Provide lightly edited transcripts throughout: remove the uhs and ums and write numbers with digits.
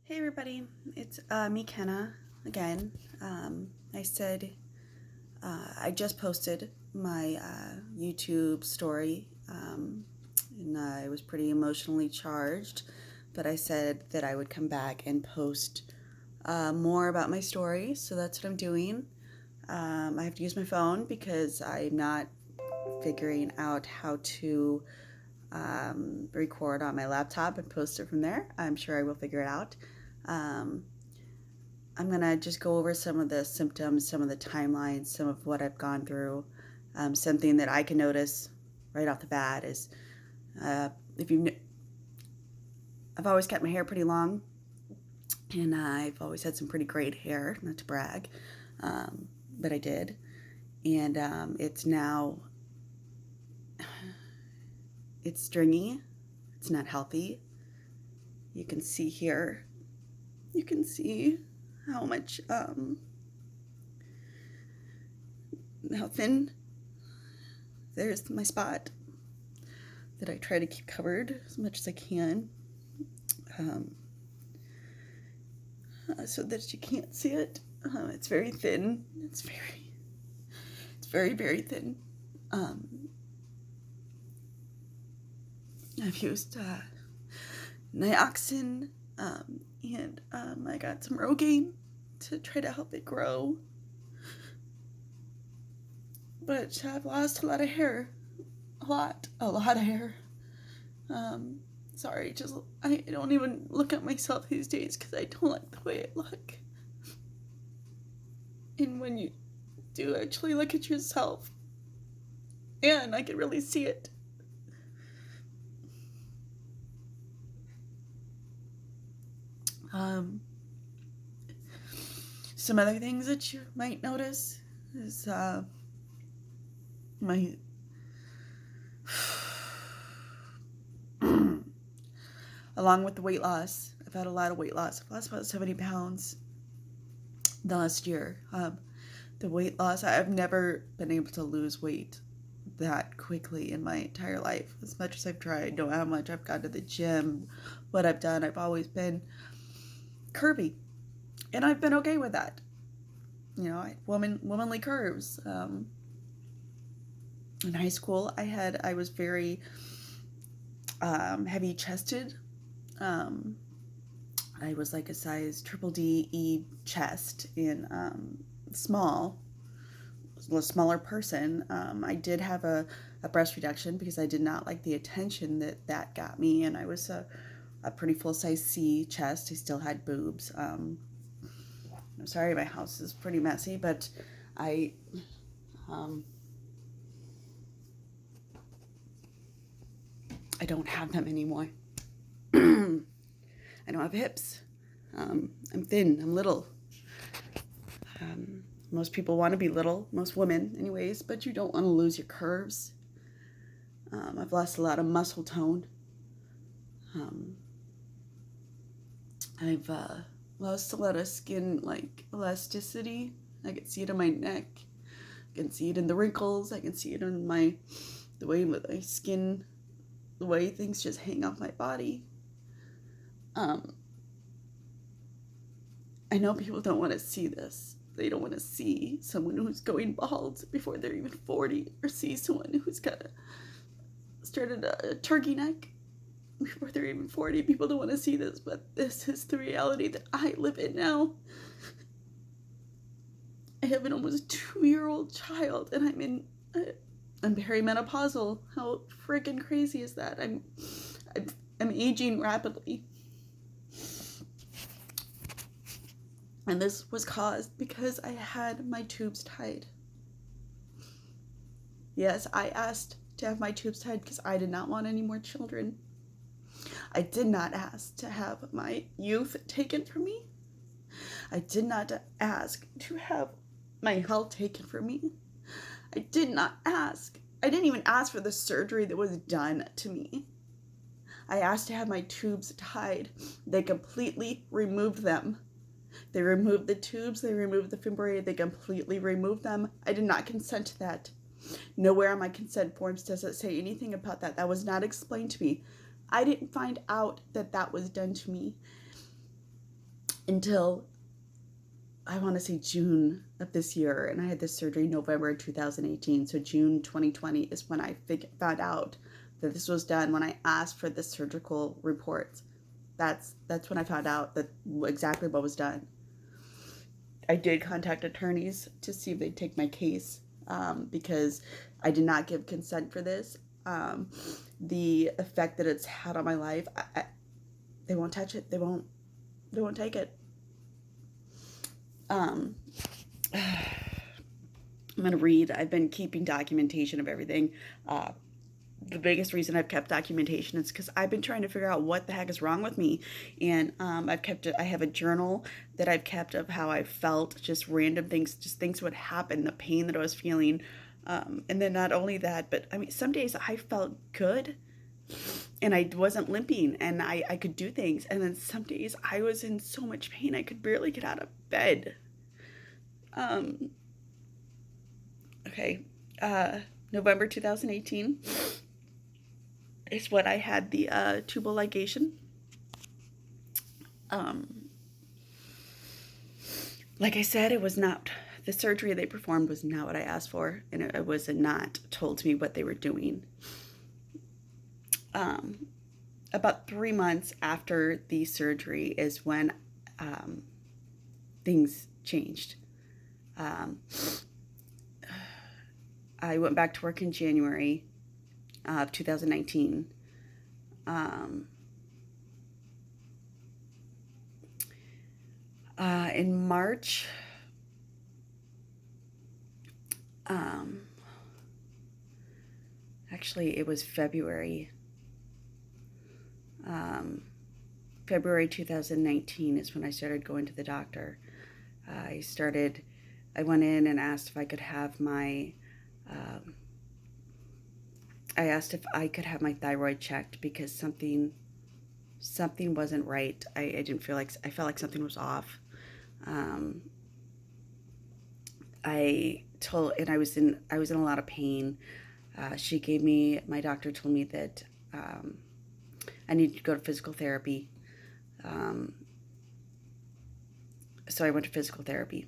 Hey everybody, it's me, Kenna, again. I said I just posted my YouTube story, and I was pretty emotionally charged, but I said that I would come back and post more about my story, so that's what I'm doing. I have to use my phone because I'm not figuring out how to record on my laptop and post it from there. I'm sure I will figure it out. Um, I'm going to just go over some of the symptoms, some of the timelines, some of what I've gone through. Something that I can notice right off the bat is if you I've always kept my hair pretty long, and I've always had some pretty great hair, not to brag, but I did. And it's now, it's stringy, it's not healthy. You can see here, you can see how much, how thin. There's my spot that I try to keep covered as much as I can, so that you can't see it. It's very thin. It's very, very thin. I've used Nioxin, and I got some Rogaine to try to help it grow. But I've lost a lot of hair. A lot of hair. Sorry, I don't even look at myself these days because I don't like the way I look. And when you do actually look at yourself, and I can really see it. Some other things that you might notice is my along with the weight loss. I've had a lot of weight loss. I've lost about 70 pounds the last year. The weight loss, I've never been able to lose weight that quickly in my entire life. As much as I've tried, know how much I've gone to the gym, what I've done, I've always been curvy. And I've been okay with that. You know, womanly curves. In high school, I was very heavy chested. I was like a size triple D E chest and small, a smaller person. I did have a breast reduction because I did not like the attention that got me, and I was a pretty full size C chest. I still had boobs. I'm sorry, my house is pretty messy, but I don't have them anymore. I don't have hips. I'm thin. I'm little. Most people want to be little, most women anyways, but you don't want to lose your curves. I've lost a lot of muscle tone. I've lost a lot of skin, like, elasticity. I can see it in my neck. I can see it in the wrinkles. I can see it in the way my skin, the way things just hang off my body. I know people don't want to see this. They don't want to see someone who's going bald before they're even 40, or see someone who's started a turkey neck before they're even 40. People don't want to see this, but this is the reality that I live in now. I have an almost 2-year-old child, and I'm perimenopausal. How freaking crazy is that? I'm aging rapidly. And this was caused because I had my tubes tied. Yes, I asked to have my tubes tied because I did not want any more children. I did not ask to have my youth taken from me. I did not ask to have my health taken from me. I didn't even ask for the surgery that was done to me. I asked to have my tubes tied. They completely removed them. They removed the tubes, they removed the fimbriae, they completely removed them. I did not consent to that. Nowhere on my consent forms does it say anything about that. That was not explained to me. I didn't find out that was done to me until I want to say June of this year, and I had this surgery November 2018. So June 2020 is when I found out that this was done. When I asked for the surgical reports, that's when I found out that exactly what was done. I did contact attorneys to see if they'd take my case, because I did not give consent for this. The effect that it's had on my life, they won't touch it. They won't take it. I'm going to read. I've been keeping documentation of everything. The biggest reason I've kept documentation is because I've been trying to figure out what the heck is wrong with me. And I have a journal that I've kept of how I felt, just random things, just things would happen, the pain that I was feeling. And then not only that, but I mean, some days I felt good and I wasn't limping and I could do things. And then some days I was in so much pain I could barely get out of bed. Okay. November 2018 is when I had the tubal ligation. Like I said, it was not, the surgery they performed was not what I asked for, and it was not told to me what they were doing. About 3 months after the surgery is when things changed. I went back to work in January of 2019. In March, actually it was February. February 2019 is when I started going to the doctor. I went in and asked if I could have my, I asked if I could have my thyroid checked because something wasn't right. I felt like something was off. I was in a lot of pain. My doctor told me that I needed to go to physical therapy. So I went to physical therapy.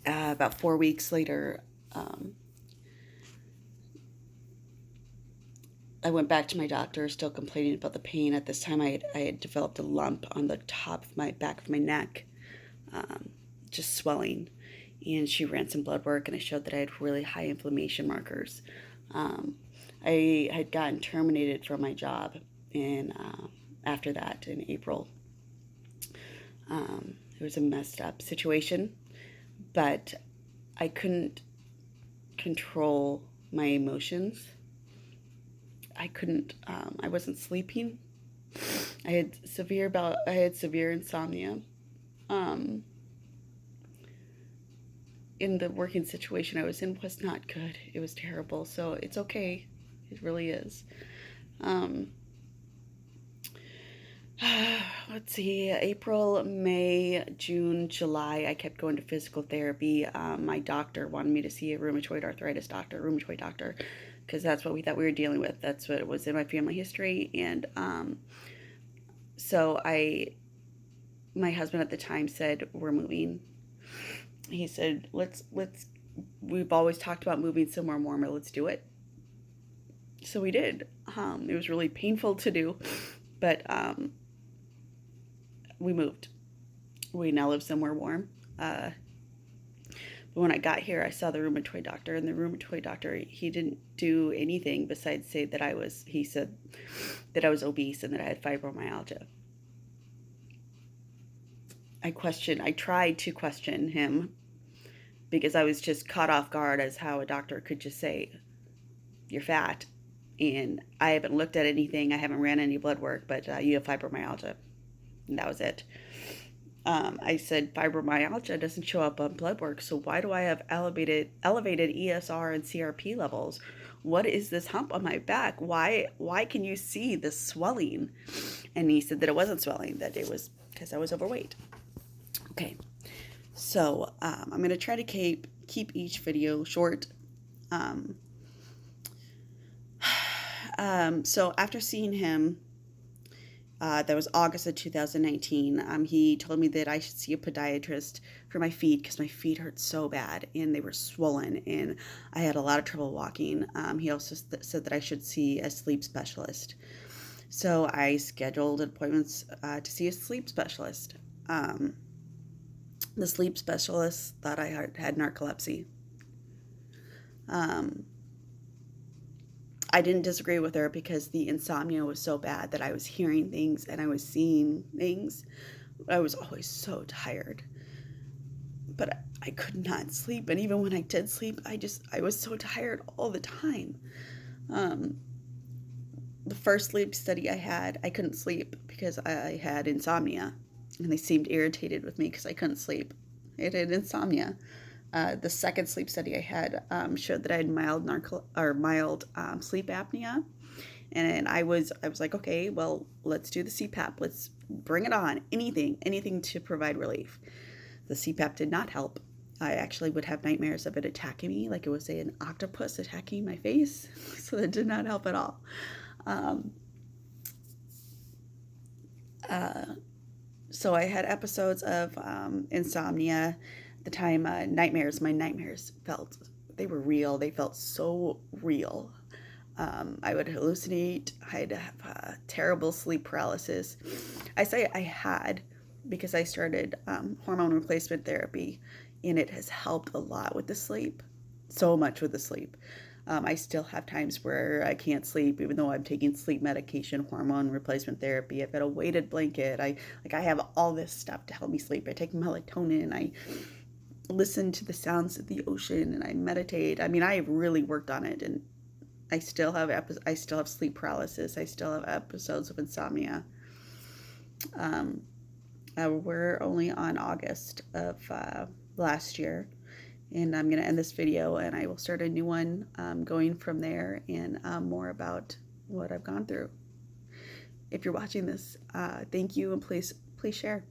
About 4 weeks later, I went back to my doctor, still complaining about the pain. At this time, I had developed a lump on the top of my back of my neck, just swelling. And she ran some blood work, and it showed that I had really high inflammation markers. I had gotten terminated from my job after that in April. It was a messed up situation, but I couldn't control my emotions. I wasn't sleeping. I had severe insomnia. In the working situation I was in was not good. It was terrible. So it's okay. It really is. Let's see, April, May, June, July, I kept going to physical therapy. My doctor wanted me to see a rheumatoid doctor, because that's what we thought we were dealing with. That's what it was in my family history. And so my husband at the time said, we're moving. He said, we've always talked about moving somewhere warmer. Let's do it. So we did. It was really painful to do, but we moved. We now live somewhere warm. But when I got here, I saw the rheumatoid doctor, and the rheumatoid doctor, he didn't do anything besides say that he said that I was obese and that I had fibromyalgia. I tried to question him because I was just caught off guard as how a doctor could just say, you're fat. And I haven't looked at anything. I haven't ran any blood work, but you have fibromyalgia. And that was it. I said, fibromyalgia doesn't show up on blood work, so why do I have elevated ESR and CRP levels? What is this hump on my back? Why can you see this swelling? And he said that it wasn't swelling, that it was because I was overweight. Okay, so I'm going to try to keep each video short. So after seeing him, That was August of 2019. He told me that I should see a podiatrist for my feet because my feet hurt so bad and they were swollen and I had a lot of trouble walking. He also said that I should see a sleep specialist. So I scheduled appointments to see a sleep specialist. The sleep specialist thought I had narcolepsy. I didn't disagree with her because the insomnia was so bad that I was hearing things and I was seeing things. I was always so tired. But I could not sleep. And even when I did sleep, I was so tired all the time. The first sleep study I had, I couldn't sleep because I had insomnia. And they seemed irritated with me because I couldn't sleep. I had insomnia. The second sleep study I had showed that I had mild sleep apnea, and I was like, okay, well, let's do the CPAP. Let's bring it on. Anything to provide relief. The CPAP did not help. I actually would have nightmares of it attacking me, like it was an octopus attacking my face. So that did not help at all. So I had episodes of insomnia. At the time, my nightmares they were real. They felt so real. I would hallucinate. I'd have terrible sleep paralysis. I say I had because I started hormone replacement therapy, and it has helped a lot with the sleep, so much with the sleep. I still have times where I can't sleep, even though I'm taking sleep medication, hormone replacement therapy. I've got a weighted blanket. I have all this stuff to help me sleep. I take melatonin. I listen to the sounds of the ocean, and I meditate. I mean, I have really worked on it, and I still have sleep paralysis. I still have episodes of insomnia. We're only on August of last year, and I'm going to end this video, and I will start a new one going from there, and more about what I've gone through. If you're watching this, thank you, and please share.